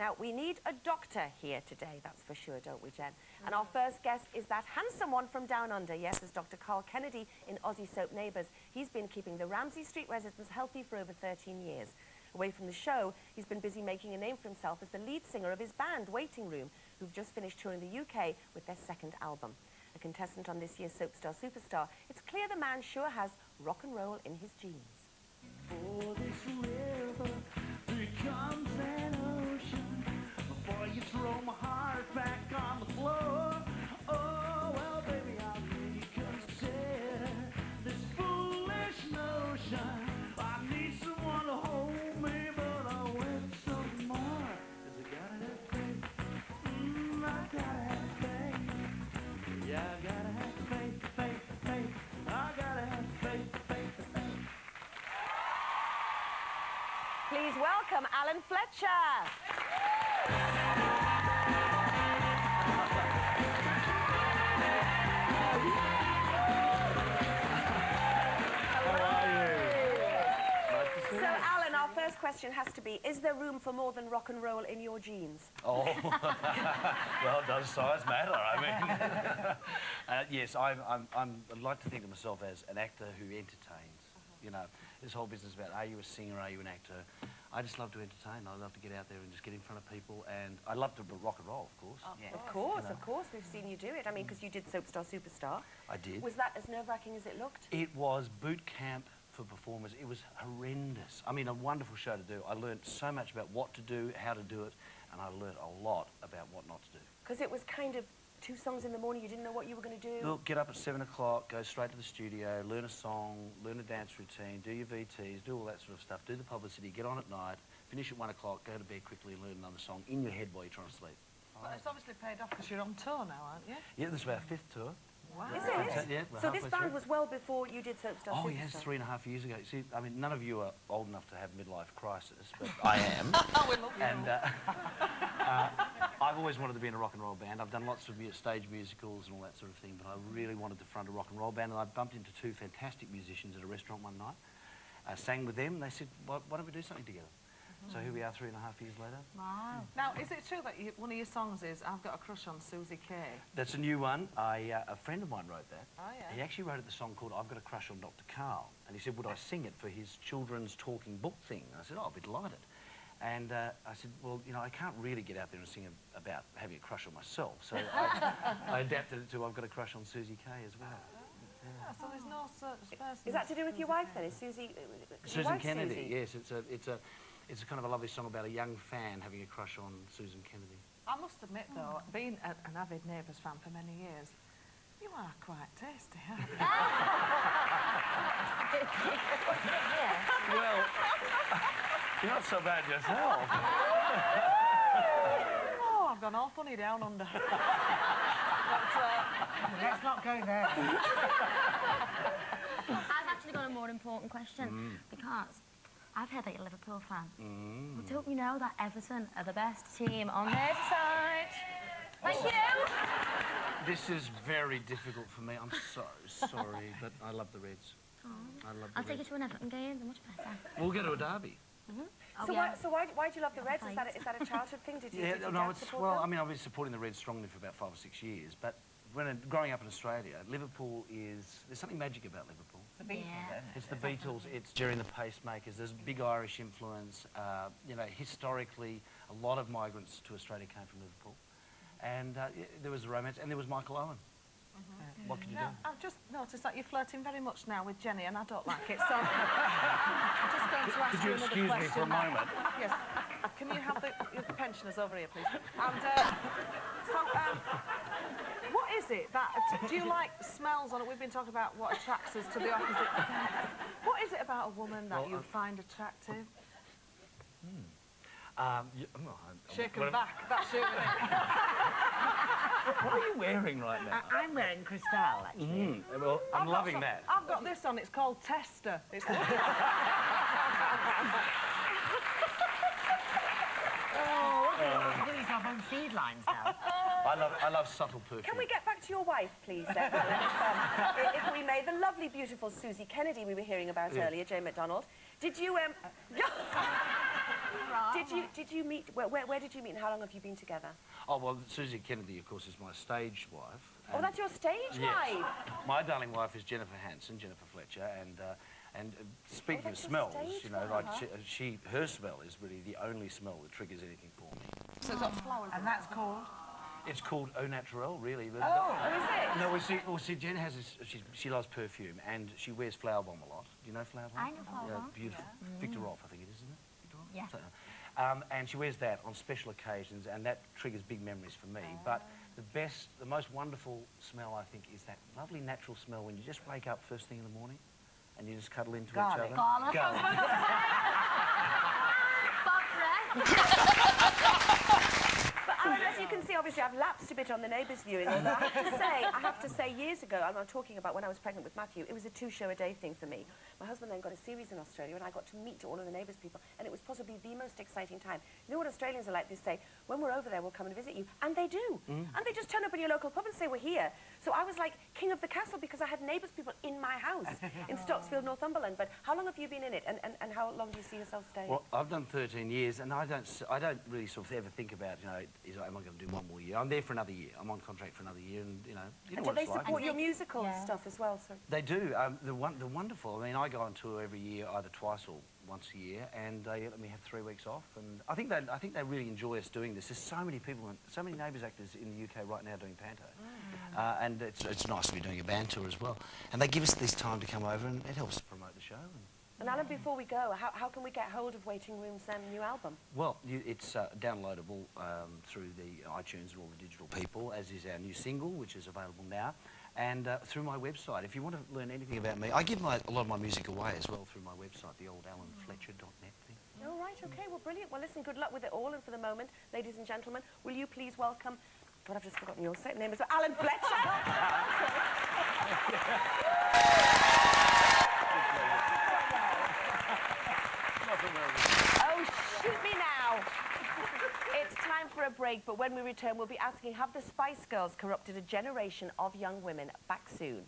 Now, we need a doctor here today, that's for sure, don't we, Jen? And our first guest is that handsome one from Down Under. Yes, it's Dr. Carl Kennedy in Aussie Soap Neighbours. He's been keeping the Ramsay Street residents healthy for over 13 years. Away from the show, he's been busy making a name for himself as the lead singer of his band, Waiting Room, who've just finished touring the UK with their second album. A contestant on this year's Soap Star Superstar, it's clear the man sure has rock and roll in his genes. For this river becomes an ocean before you throw my heart back on the floor. Oh, well, baby, I'll reconsider this foolish notion. I need someone to hold me, but I want some more. 'Cause I gotta have faith. I gotta have faith. Yeah, I gotta have faith, faith, faith. I gotta have faith, faith, faith. Please welcome Alan Fletcher. So, Alan, our first question has to be, is there room for more than rock and roll in your genes? Oh, well, does size matter? I mean, yes, I like to think of myself as an actor who entertains. You know, this whole business about are you a singer, are you an actor? I just love to entertain. I love to get out there and just get in front of people, and I love to rock and roll, of course. Oh, yeah. Of course, we've seen you do it. I mean, because you did Soap Star Superstar. I did. Was that as nerve-wracking as it looked? It was boot camp for performers. It was horrendous. I mean, a wonderful show to do. I learned so much about what to do, how to do it, and I learned a lot about what not to do. Because it was kind of 2 songs in the morning, you didn't know what you were going to do? Look, get up at 7 o'clock, go straight to the studio, learn a song, learn a dance routine, do your VTs, do all that sort of stuff, do the publicity, get on at night, finish at 1 o'clock, go to bed quickly and learn another song in your head while you're trying to sleep. Well, it's obviously paid off because you're on tour now, aren't you? Yeah, this is our 5th tour. Wow. Is it? Yeah, so this band was well before you did Soap Star Superstar? Oh, yes, 3.5 years ago. See, I mean, none of you are old enough to have midlife crisis, but I am. We love you. And I've always wanted to be in a rock and roll band. I've done lots of stage musicals and all that sort of thing, but I really wanted to front a rock and roll band, and I bumped into 2 fantastic musicians at a restaurant one night. I sang with them, and they said, why don't we do something together? So here we are 3.5 years later. Wow. Now, is it true that one of your songs is I've Got a Crush on Susie Kay? That's a new one. A friend of mine wrote that. Oh, yeah. He actually wrote the song called I've Got a Crush on Dr. Carl. And he said, would I sing it for his children's talking book thing? And I said, oh, I'll be delighted. And I said, well, you know, I can't really get out there and sing about having a crush on myself. So I adapted it to I've Got a Crush on Susie Kay as well. Yeah, so there's no such person. Is that to do with your wife then? Is Susie... Susan Kennedy, Susie? yes. It's a kind of a lovely song about a young fan having a crush on Susan Kennedy. I must admit, though, being an avid Neighbours fan for many years, you are quite tasty, aren't you? Well, you're not so bad yourself. Oh, I've gone all funny down under. Let's not go there. I've actually got a more important question, because I've heard that you're a Liverpool fan. Well, don't you know that Everton are the best team on this side? Thank you! This is very difficult for me. I'm so sorry, but I love the Reds. Oh. I love the I'll take you Reds. to an Everton game, they're much better. We'll go to a derby. Oh, So, yeah. why do you love the Reds? Is that a childhood thing? Did you support well, them? I mean, I've been supporting the Reds strongly for about 5 or 6 years, but growing up in Australia, Liverpool there's something magic about Liverpool. The Beatles, Yeah. isn't it? It's the Beatles, it's Jerry and the Pacemakers, there's big Irish influence. You know, historically, a lot of migrants to Australia came from Liverpool. And there was the romance, and there was Michael Owen. What could you do? I've just noticed that you're flirting very much now with Jenny, and I don't like it, so I'm just going to ask Could you you another excuse question. me for a moment? Yes. Can you have the pensioners over here, please? And, what is it that... Do you like smells on it? We've been talking about what attracts us to the opposite. What is it about a woman that you find attractive? Shaken back. That's shaking. What are you wearing right now? I'm wearing Cristal, actually. Well, I'm loving that. I've got this on. It's called Tester. It's These are on feed lines now. I love subtle perfume. Can we get back to your wife, please, then, if we may? The lovely, beautiful Susie Kennedy we were hearing about earlier, Jane McDonald. Did you, Did you meet? Where did you meet? And how long have you been together? Oh well, Susie Kennedy, of course, is my stage wife. Oh, that's your stage wife. My darling wife is Jennifer Fletcher, and speaking of smells, you know, like her smell is really the only smell that triggers anything for me. So it's got flowers. And that's called? It's called Au Naturel, really. But oh, is it? No, well, see, Jen has this, she loves perfume, and she wears Flower Bomb a lot. Do you know Flower Bomb? I know Flower Bomb. Beautiful. Yeah. Victor Rolf, I think it is, isn't it? Victor Rolf? Yeah. So, and she wears that on special occasions, and that triggers big memories for me. But the most wonderful smell, I think, is that lovely natural smell when you just wake up first thing in the morning, and you just cuddle into each other. Garlic. But Alan, as you can see, obviously I've lapsed a bit on the Neighbours viewing. Although I have to say, years ago, I'm talking about when I was pregnant with Matthew, it was a 2-show-a-day thing for me. My husband then got a series in Australia, and I got to meet all of the Neighbours people, and it was possibly the most exciting time. You know what Australians are like? They say, when we're over there, we'll come and visit you. And they do. And they just turn up in your local pub and say, we're here. So I was like king of the castle because I had Neighbours people in my house in Stocksfield, Northumberland. But how long have you been in it, and how long do you see yourself staying? Well, I've done 13 years, and I don't really sort of ever think about, you know, am I going to do one more year? I'm there for another year. I'm on contract for another year, and you know and what do they it's like. support your musical stuff as well? So They do. They're wonderful. I mean, I go on tour every year, either twice or once a year, and they let me have 3 weeks off. And I think they really enjoy us doing this. There's so many people, so many Neighbours actors in the UK right now doing panto, and it's nice to be doing a band tour as well. And they give us this time to come over, and it helps to promote the show. And Alan, before we go, how can we get hold of Waiting Room's new album? Well, it's downloadable through the iTunes and all the digital people, as is our new single, which is available now, and through my website. If you want to learn anything about me, I give a lot of my music away as well through my website, the old alanfletcher.net thing. Oh, right, okay, well, brilliant. Well, listen, good luck with it all, and for the moment, ladies and gentlemen, will you please welcome... God, I've just forgotten your second name as well. Alan Fletcher! Oh, shoot me now. It's time for a break, but when we return, we'll be asking, have the Spice Girls corrupted a generation of young women? Back soon.